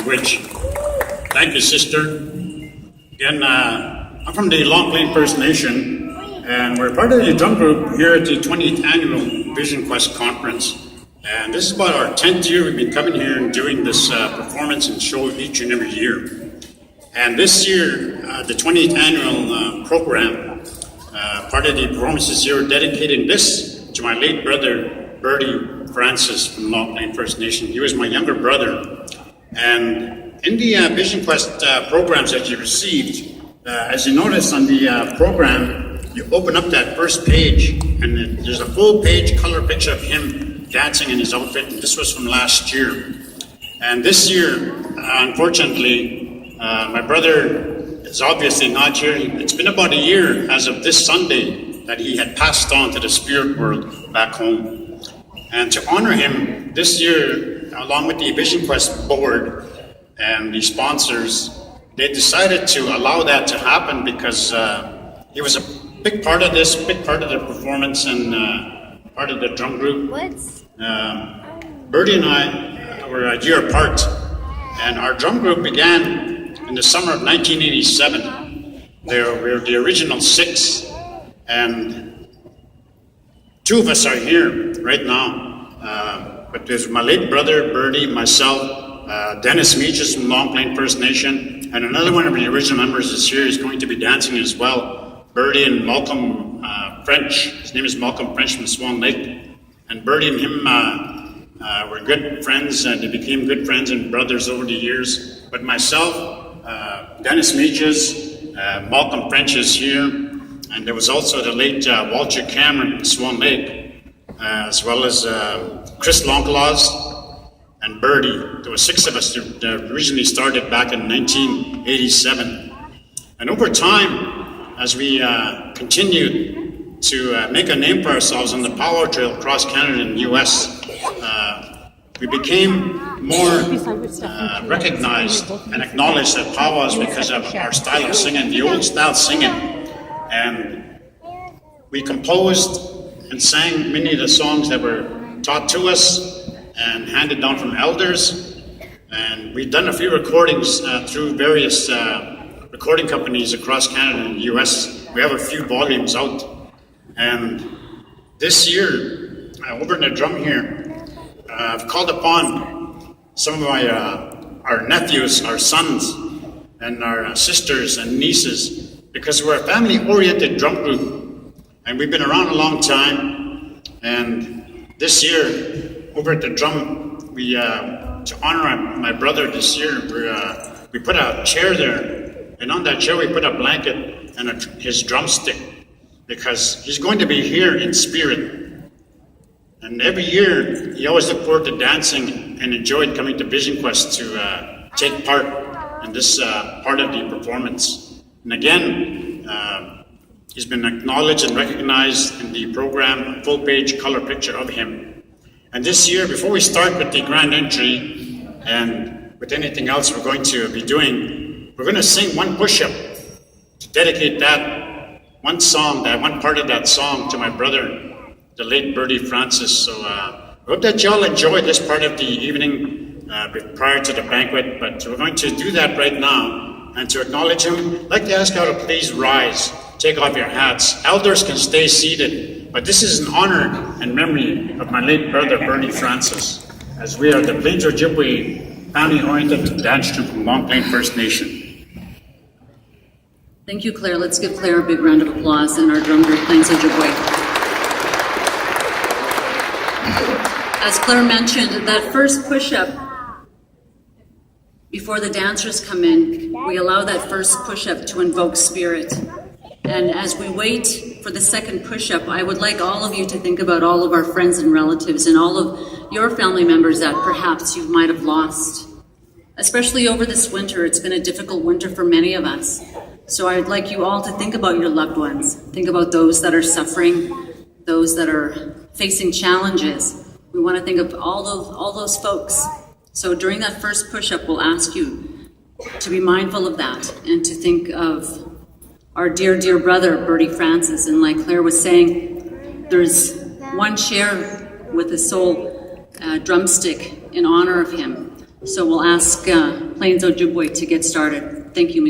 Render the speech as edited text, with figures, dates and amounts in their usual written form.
language. Thank you, sister. Again, I'm from the Long Plain First Nation, and we're part of the drum group here at the 20th Annual Vision Quest Conference. And this is about our 10th year we've been coming here and doing this performance and show each and every year. And this year, the 20th Annual program, part of the performances here, dedicating this to my late brother, Birdy Francis from Long Plain First Nation. He was my younger brother. And in the Vision Quest programs that you received, as you notice on the program, you open up that first page, and there's a full page color picture of him dancing in his outfit, and this was from last year. And this year, unfortunately, my brother is obviously not here. It's been about a year as of this Sunday that he had passed on to the spirit world back home. And to honor him this year, along with the Vision Quest board and the sponsors, they decided to allow that to happen because he was a big part of this, big part of the performance and part of the drum group. Birdy and I were a year apart, and our drum group began in the summer of 1987. We were the original 6, and 2 of us are here right now. But there's my late brother, Birdy, myself, Dennis Meaches from Long Plain First Nation, and another one of the original members is here. He's going to be dancing as well. Birdy and Malcolm French. His name is Malcolm French from Swan Lake. And Birdy and him were good friends, and they became good friends and brothers over the years. But myself, Dennis Meaches, Malcolm French is here, and there was also the late Walter Cameron from Swan Lake, as well as Chris Lonclaws and Birdy. There were 6 of us that originally started back in 1987. And over time, as we continued to make a name for ourselves on the power trail across Canada and the US, we became more recognized and acknowledged at powwows because of our style of singing, the old style singing. And we composed and sang many of the songs that were taught to us and handed down from elders. And we've done a few recordings through various recording companies across Canada and the US. We have a few volumes out. And this year, over in the drum here, I've called upon some of our nephews, our sons, and our sisters and nieces, because we're a family-oriented drum group, and we've been around a long time. And this year, over at the drum, we to honor my brother this year, we put a chair there, and on that chair we put a blanket and his drumstick, because he's going to be here in spirit. And every year, he always looked forward to dancing and enjoyed coming to Vision Quest to take part in this part of the performance. And again, he's been acknowledged and recognized in the program, a full-page color picture of him. And this year, before we start with the grand entry and with anything else we're going to be doing, we're going to sing one push-up to dedicate that one song, that one part of that song to my brother, the late Birdy Francis. So I hope that y'all enjoy this part of the evening prior to the banquet, but we're going to do that right now. And to acknowledge him, I'd like to ask y'all to please rise, take off your hats. Elders can stay seated, but this is an honor and memory of my late brother, Birdy Francis, as we are the Plains Ojibwe family-oriented dance troupe from Long Plain First Nation. Thank you, Claire. Let's give Claire a big round of applause and our drum group, Plains Ojibwe. As Claire mentioned, that first push-up, before the dancers come in, we allow that first push-up to invoke spirit. And as we wait for the second push-up, I would like all of you to think about all of our friends and relatives and all of your family members that perhaps you might have lost. Especially over this winter, it's been a difficult winter for many of us. So I'd like you all to think about your loved ones. Think about those that are suffering, those that are facing challenges. We want to think of all those folks. So during that first push-up, we'll ask you to be mindful of that and to think of our dear, dear brother, Birdy Francis. And like Claire was saying, there's one chair with a sole drumstick in honor of him. So we'll ask Plains Ojibwe to get started. Thank you.